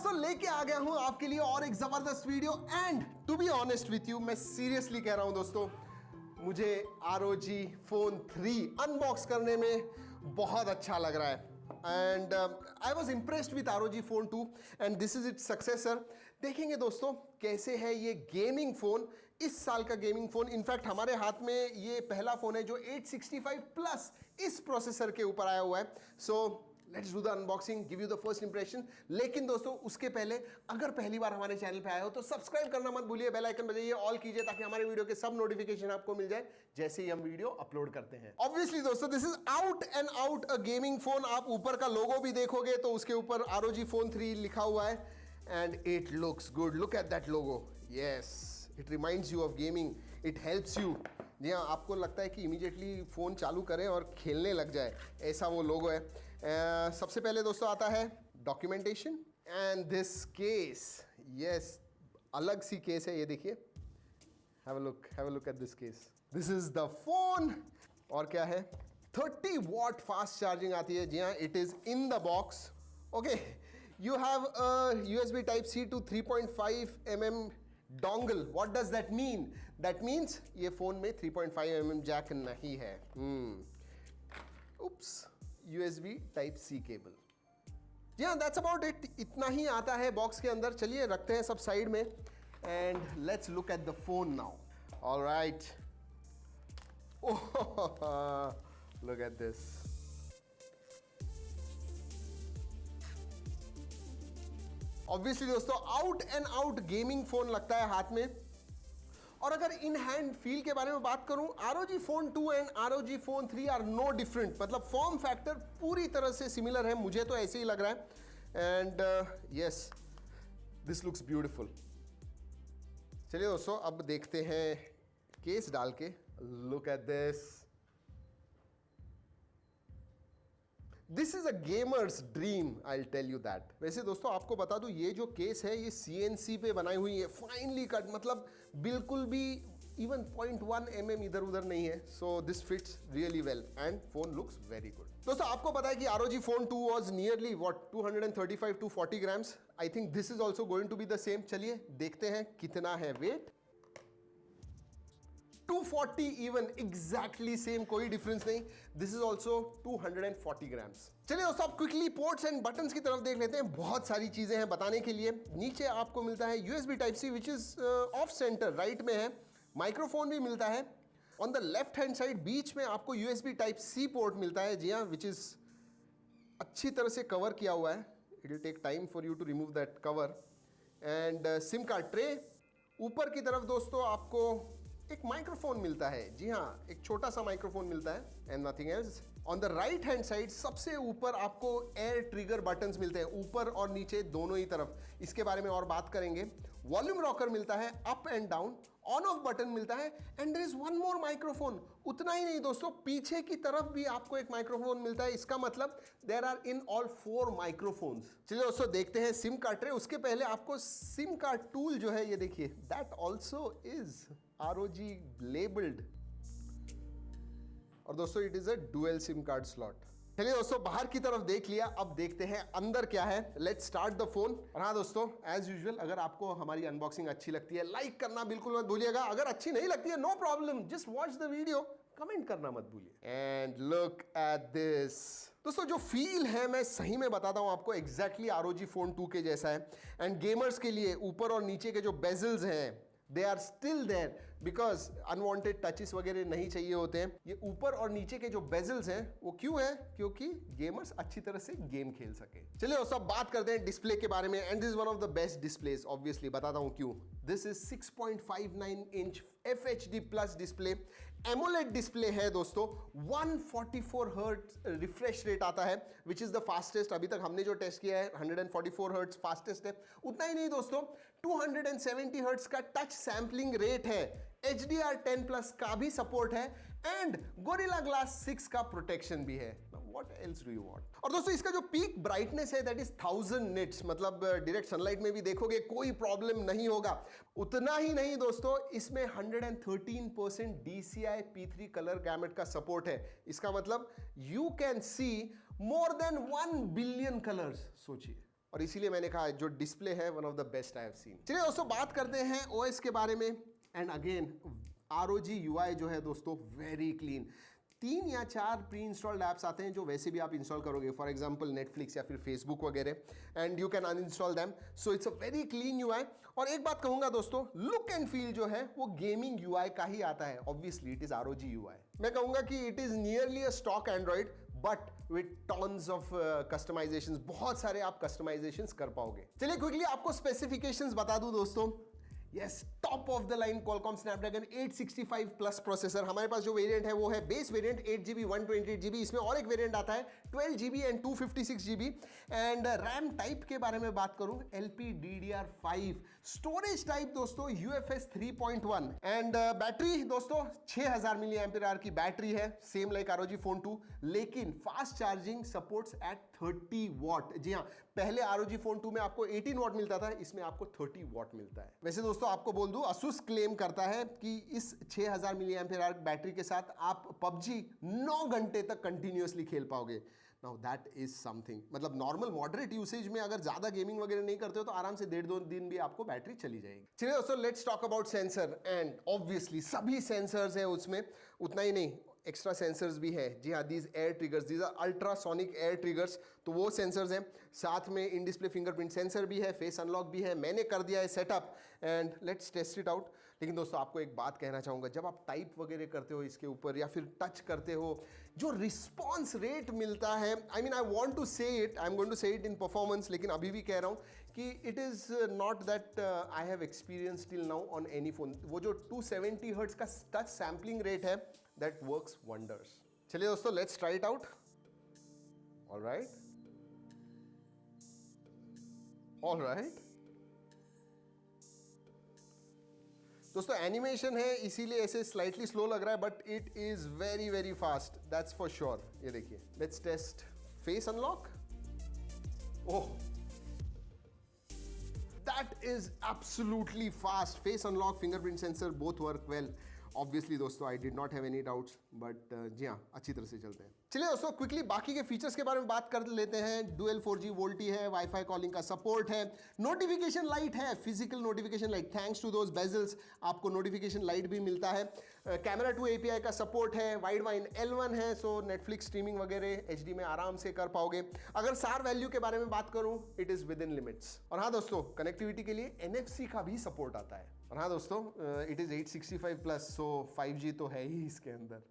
दोस्तों लेके आ गया हूं आपके लिए और एक जबरदस्त video and to be honest with you, मैं सीरियसली कह रहा हूं दोस्तों, मुझे ROG Phone 3 अनबॉक्स करने में बहुत अच्छा लग रहा है and I was impressed with ROG Phone 2 and this is it's successor. देखेंगे दोस्तों कैसे है ये गेमिंग फोन, इस साल का गेमिंग फोन। इनफैक्ट हमारे हाथ में ये पहला फोन है जो 865 प्लस इस प्रोसेसर के ऊपर आया हुआ है। So let's do the unboxing, give you the first impression. लेकिन दोस्तों उसके पहले अगर पहली बार हमारे चैनल पे आए हो तो सब्सक्राइब करना मत भूलिए, बेल आइकन बजाइए, ऑल कीजिए ताकि हमारे वीडियो के सब नोटिफिकेशन आपको मिल जाए जैसे ही हम वीडियो अपलोड करते हैं। ऑब्वियसली दोस्तों this is out and out a gaming phone. आप ऊपर का लोगो भी देखोगे तो उसके ऊपर ROG Phone 3 लिखा हुआ है and it looks good. Look at that logo, yes it reminds you of gaming, it helps you. जी हाँ, आपको लगता है कि इमीडिएटली फ़ोन चालू करें और खेलने लग जाए, ऐसा वो लोगो है। सबसे पहले दोस्तों आता है documentation and this case. Yes, अलग सी केस है ये, देखिए, have a look at this case. This is the phone. और क्या है, 30 वॉट फास्ट चार्जिंग आती है। जी हाँ, it is in the box. Okay, you have USB Type-C to 3.5 mm dongle. What does that mean? That means ये phone में 3.5 mm Jack नहीं है। उप्स, USB Type-C केबल। जी हाँ, दैट्स अबाउट इट। इतना ही आता है बॉक्स के अंदर। चलिए रखते हैं सब साइड में and let's look at the phone now. Alright, oh look at this. Obviously दोस्तों out and out gaming phone लगता है हाथ में। और अगर इन हैंड फील के बारे में बात करूं, ROG Phone 2 and ROG Phone 3 are no different. मतलब फॉर्म फैक्टर पूरी तरह से सिमिलर है, मुझे तो ऐसे ही लग रहा है। And yes, this looks beautiful. चलिए दोस्तों अब देखते हैं केस डाल के। Look at this is a gamer's dream, I tell you that. वैसे दोस्तों आपको बता दूं, ये जो केस है ये CNC पे बनाई हुई है, फाइनली कट, मतलब बिल्कुल भी इवन 0.1 mm इधर उधर नहीं है। So this fits really well and phone looks very good. दोस्तों आपको पता है कि ROG Phone 2 was nearly 235 to 40 grams। I think this is also going to be the same. चलिए देखते हैं कितना है वेट। 240 इवन, एग्जैक्टली सेम, कोई डिफरेंस नहीं। This is also 240 grams। चलिए दोस्तों आप क्विकली पोर्ट्स एंड बटन्स की तरफ देख लेते हैं। बहुत सारी चीजें हैं बताने के लिए। नीचे आपको मिलता है USB Type-C which is off centre, right में है। माइक्रोफोन भी मिलता है। On the left hand side बीच में आपको USB Type-C पोर्ट मिलता है। जी हाँ, विच इज अच्छी तरह से कवर किया हुआ है। It will take time for you to remove that cover. And SIM card tray. ऊपर की तरफ दोस्तों आपको एक माइक्रोफोन मिलता है। जी हाँ, एक छोटा सा माइक्रोफोन मिलता है and nothing else. On the right hand side सबसे ऊपर आपको एयर ट्रिगर बटन्स मिलते हैं, ऊपर और नीचे दोनों ही तरफ। इसके बारे में और बात करेंगे। वॉल्यूम रॉकर मिलता है, up and down. On off button मिलता है and there is one more microphone. उतना ही नहीं दोस्तों, पीछे की तरफ भी आपको एक माइक्रोफोन मिलता है। इसका मतलब there are in all 4 microphones. चलिए दोस्तों देखते हैं सिम कार्ड ट्रे। उसके पहले आपको सिम कार्ड टूल जो है ये देखिए, that also is ROG labeled। और दोस्तों it is a dual SIM card slot. चलिए दोस्तों बाहर की तरफ देख लिया, अब देखते हैं अंदर क्या है। Let's start the phone. और हाँ दोस्तों, एज यूजुअल अगर आपको हमारी अनबॉक्सिंग अच्छी लगती है लाइक करना बिल्कुल मत भूलिएगा। अगर अच्छी नहीं लगती है no problem, just watch the video, comment करना मत भूलिए। And look at this. दोस्तों जो फील है मैं सही में बताता हूं आपको, एग्जैक्टली ROG Phone 2 के जैसा है। एंड गेमर्स के लिए ऊपर और नीचे के जो बेजल्स हैं they are still there, because unwanted touches वगैरह नहीं चाहिए होते हैं। ये ऊपर और नीचे के जो बेजल्स हैं वो क्यों है? क्योंकि गेमर्स अच्छी तरह से गेम खेल सके। चलिए दोस्तों बात करते हैं डिस्प्ले के बारे में। And this is one of the best displays, obviously बताता हूं क्यों। This is 6.59 inch FHD plus display. AMOLED display है दोस्तों। 144 हर्ट्ज रिफ्रेश रेट आता है, विच इज द फास्टेस्ट। अभी तक हमने जो टेस्ट किया है 144 हर्ट्ज फास्टेस्ट है। उतना ही नहीं दोस्तों, 270 हर्ट्ज का टच सैंपलिंग रेट है। HDR10 प्लस का भी सपोर्ट है एंड Gorilla Glass 6 का प्रोटेक्शन भी है। What else do you want? और दोस्तों इसका जो पीक ब्राइटनेस है दैट इज 1000 निट्स, मतलब डायरेक्ट सनलाइट में भी देखोगे कोई प्रॉब्लम नहीं होगा। उतना ही नहीं दोस्तों, इसमें 113% DCI P3 कलर गैमेट का सपोर्ट है। इसका मतलब you can see more than 1 billion colours. सोचिए, और इसीलिए मैंने कहा जो डिस्प्ले है one of the best I have scene. चलिए दोस्तों बात करते हैं ओएस के बारे में। एंड अगेन ROG UI जो है दोस्तों वेरी क्लीन। 3 या 4 प्री इंस्टॉल्ड ऐप्स आते हैं जो वैसे भी आप इंस्टॉल करोगे, फॉर एग्जांपल नेटफ्लिक्स या फिर फेसबुक वगैरह, and you can uninstall them. So it's a very clean UI। और एक बात कहूंगा दोस्तों, लुक एंड फील जो है वो गेमिंग UI का ही आता है। Obviously it is ROG UI। मैं कहूंगा कि it is nearly a stock Android but with tons of customisations. बहुत सारे आप कस्टमाइजेशंस कर पाओगे। चलिए क्विकली आपको स्पेसिफिकेशंस बता दूं दोस्तों। Yes, top of the line Qualcomm Snapdragon 865 plus processor. हमारे पास जो वेरिएंट है वो है बेस वेरिएंट 8GB 128GB। इसमें और एक वेरिएंट आता है 12GB and 256GB। And RAM type के बारे में बात करूं, LPDDR5। स्टोरेज टाइप दोस्तों UFS 3.1। एंड बैटरी दोस्तों 6000 mAh की बैटरी है, सेम लाइक ROG Phone 2, लेकिन fast charging supports at 30 watt. जी हाँ, पहले ROG Phone 2 में आपको 18 वॉट मिलता था, इसमें आपको 30 वॉट मिलता है। वैसे दोस्तों आपको बोल दूं, Asus क्लेम करता है कि इस 6000 mAh बैटरी के साथ आप PUBG 9 घंटे तक कंटिन्यूअसली खेल पाओगे। Now that is something. मतलब नॉर्मल मॉडरेट यूसेज में अगर ज्यादा गेमिंग वगैरह नहीं करते हो तो आराम से 1.5-2 दिन भी आपको बैटरी चली जाएगी। चलिए दोस्तों let's talk about sensor. And obviously सभी सेंसर्स हैं उसमें, उतना ही नहीं एक्स्ट्रा सेंसर्स भी है। जी हाँ, these air triggers, these are ultrasonic air triggers, तो वो सेंसर्स हैं। साथ में इन डिस्प्ले फिंगरप्रिंट सेंसर भी है, फेस अनलॉक भी है। मैंने कर दिया है setup and let's test it out. लेकिन दोस्तों आपको एक बात कहना चाहूँगा, जब आप टाइप वगैरह करते हो इसके ऊपर या फिर टच करते हो, जो रिस्पॉन्स रेट मिलता है, I mean I want to say it, I am going to say it in performance, लेकिन अभी भी कह रहा हूँ कि it is not that I have experience till now on any phone. वो जो 270 हर्ट्ज का टच सैम्पलिंग रेट है, दैट वर्क्स वंडर्स। चलिए दोस्तों let's try it out. Alright alright दोस्तों, एनिमेशन है इसीलिए ऐसे स्लाइटली स्लो लग रहा है, but it is very very fast, that's for sure. ये देखिए, let's test face unlock. Oh, that is absolutely fast. Face unlock, fingerprint sensor both work well. Obviously दोस्तों I did not have any doubts, but जी हाँ, अच्छी तरह से चलते हैं। चलिए दोस्तों क्विकली बाकी के फीचर्स के बारे में बात कर लेते हैं। डुअल 4G वोल्टी है, वाईफाई कॉलिंग का सपोर्ट है, नोटिफिकेशन लाइट है, physical notification light, thanks to those bezels आपको नोटिफिकेशन लाइट भी मिलता है। कैमरा टू API का सपोर्ट है, वाइड वाइन L1 है, सो नेटफ्लिक्स स्ट्रीमिंग वगैरह HD में आराम से कर पाओगे। अगर सार वैल्यू के बारे में बात करूं, it is with in limits. और हाँ दोस्तों, कनेक्टिविटी के लिए NFC का भी सपोर्ट आता है। और हाँ दोस्तों, it is 865 plus, so 5G तो है ही इसके अंदर।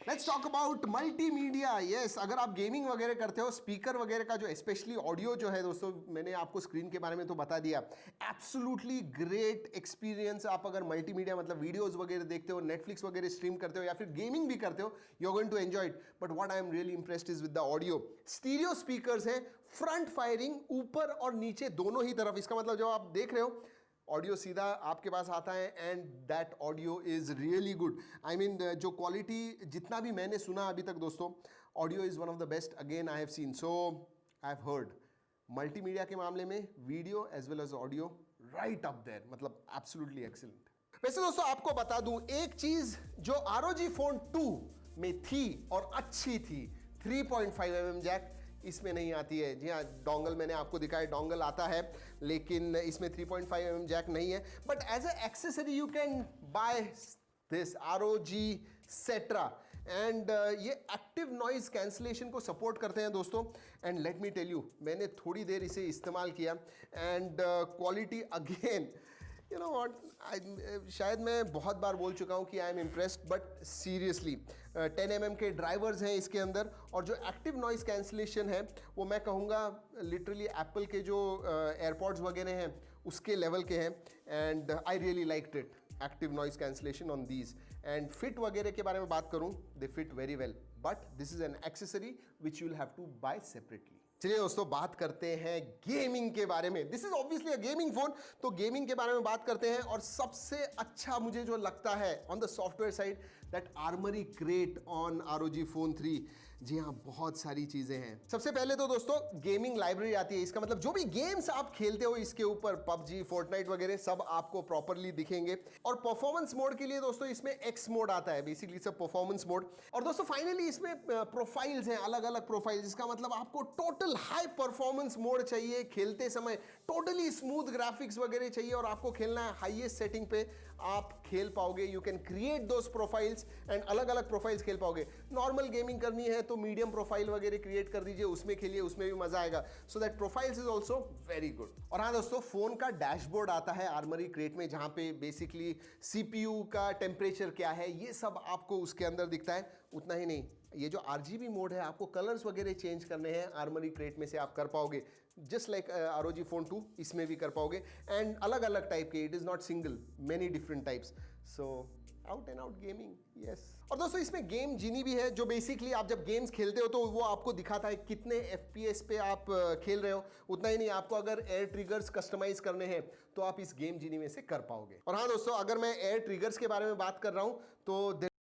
Let's talk about multimedia. Yes, अगर आप गेमिंग वगैरह करते हो, स्पीकर वगैरह का जो स्पेशली ऑडियो जो है दोस्तों, मैंने आपको स्क्रीन के बारे में तो बता दिया, एब्सोल्युटली ग्रेट एक्सपीरियंस। आप अगर मल्टीमीडिया मतलब वीडियोस वगैरह देखते हो, नेटफ्लिक्स वगैरह स्ट्रीम करते हो या फिर गेमिंग भी करते हो, you are going to enjoy it. But what I am really impressed is with the audio. Stereo speakers हैं, फ्रंट फायरिंग, ऊपर और नीचे दोनों ही तरफ। इसका मतलब जो आप देख रहे हो, ऑडियो सीधा आपके पास आता है and that audio is really good. I mean जो क्वालिटी जितना भी मैंने सुना अभी तक दोस्तों, audio is one of the best again I have seen. So I have heard multimedia के मामले में video as well as audio right up there, मतलब एब्सोल्युटली एक्सीलेंट। वैसे दोस्तों आपको बता दूं, एक चीज जो ROG Phone 2 में थी और अच्छी थी, 3.5mm जैक, इसमें नहीं आती है। जी हाँ, डोंगल मैंने आपको दिखाया, डोंगल आता है, लेकिन इसमें 3.5mm जैक नहीं है। But as a accessory you can buy this ROG Cetra and ये एक्टिव नॉइज कैंसलेशन को सपोर्ट करते हैं दोस्तों। And let me tell you, मैंने थोड़ी देर इसे इस्तेमाल किया and quality again, you know what, शायद मैं बहुत बार बोल चुका हूँ कि I am impressed, but seriously 10mm के ड्राइवर्स हैं इसके अंदर, और जो एक्टिव नॉइस कैंसलेशन है वो मैं कहूँगा लिटरली एप्पल के जो एयरपॉड्स वगैरह हैं उसके लेवल के हैं। And I really liked it, active noise cancellation on these. And fit वगैरह के बारे में बात करूँ, they fit very well, but this is an accessory which you will have to buy separately. चलिए दोस्तों बात करते हैं गेमिंग के बारे में। This is obviously a gaming phone, तो गेमिंग के बारे में बात करते हैं। और सबसे अच्छा मुझे जो लगता है on the software side, that armoury crate on ROG Phone 3। जी हाँ, बहुत सारी चीजें हैं। सबसे पहले तो दोस्तों गेमिंग लाइब्रेरी आती है। इसका मतलब जो भी गेम्स आप खेलते हो इसके ऊपर पबजी, फोर्टनाइट वगैरह सब आपको प्रॉपरली दिखेंगे। और परफॉर्मेंस मोड के लिए दोस्तों इसमें एक्स मोड आता है, बेसिकली सब परफॉर्मेंस मोड। और दोस्तों फाइनली इसमें प्रोफाइल्स हैं, अलग अलग प्रोफाइल्स। इसका मतलब आपको टोटल हाई परफॉर्मेंस मोड चाहिए, खेलते समय टोटली स्मूथ ग्राफिक्स वगैरह चाहिए और आपको खेलना है हाईएस्ट सेटिंग पे, आप खेल पाओगे। You can create those profiles and अलग अलग प्रोफाइल्स खेल पाओगे। नॉर्मल गेमिंग करनी है तो मीडियम प्रोफाइल वगैरह क्रिएट कर दीजिए, उसमें खेलिए, उसमें भी मजा आएगा। So that profiles is also very good. और हाँ दोस्तों, फोन का डैशबोर्ड आता है आर्मरी क्रेट में, जहां पे बेसिकली सीपीयू का टेम्परेचर क्या है ये सब आपको उसके अंदर दिखता है। उतना ही नहीं, ये जो RGB मोड है, आपको कलर्स वगैरह चेंज करने हैं आर्मरी क्रेट में से आप कर पाओगे, जस्ट लाइक ROG Phone 2 इसमें भी कर पाओगे। एंड अलग अलग टाइप के, it is not single, many different types. So out and out gaming, yes. और दोस्तों इसमें गेम जीनी भी है, जो बेसिकली आप जब गेम्स खेलते हो तो वो आपको दिखाता है कितने FPS पे आप खेल रहे हो। उतना ही नहीं, आपको अगर एयर ट्रिगर्स कस्टमाइज करने हैं तो आप इस गेम जीनी में से कर पाओगे। और हाँ दोस्तों, अगर मैं एयर ट्रिगर्स के बारे में बात कर रहा हूं तो